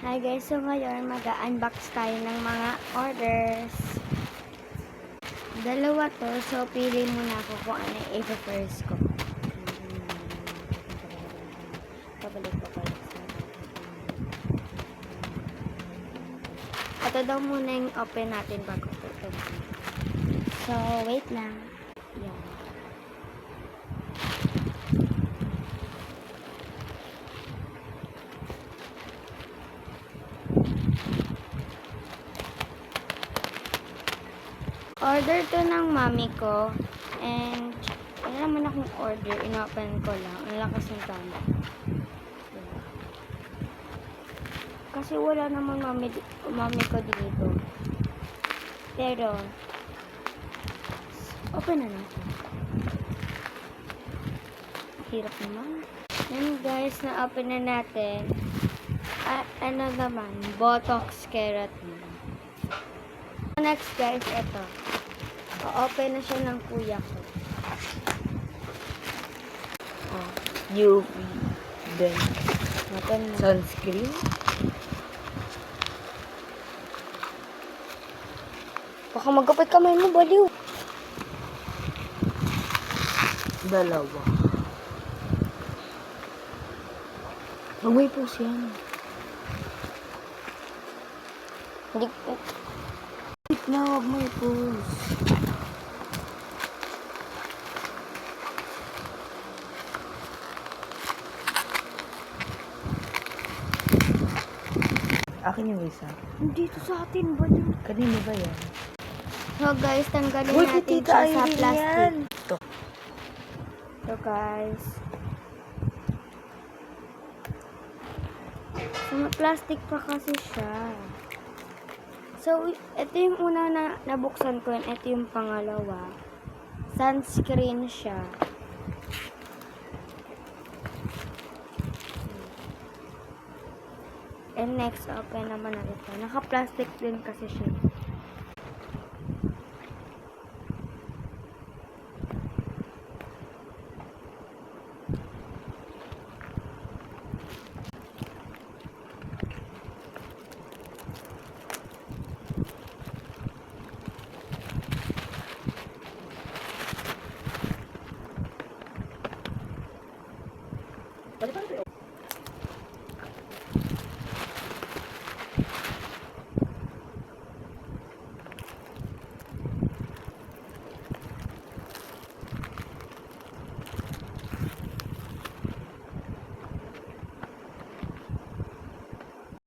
Hi guys, so ngayon mag-unbox tayo ng mga orders. Dalawa to, so pili muna ako kung ano yung i-first ko. Pabalik. Ito daw muna yung open natin bago ito. So, wait lang. Yan. Order to ng mami ko. And, wala naman akong order. Inopen ko lang. Ang lakas ng tama. Kasi wala naman mami ko dito. Pero, open na natin. Hirap naman. Then guys, na-open na natin. Ano naman? Botox keratin. Next guys, ito. O-open na siya ng kuya ko. UV. Then, Open na. sunscreen. Baka magkapit kamay mo, baliw. Dalawa. May post yan. Hindi. Wait na, wag may post. Akin yung isa. Dito sa atin, baliw. Kanino ba yan? So guys, tanggalin natin siya sa plastic. Ito. So guys. So may plastic pa kasi siya. So ito yung una na nabuksan ko, and ito yung pangalawa. Sunscreen siya. And next, open naman na ito. Naka-plastic din kasi siya.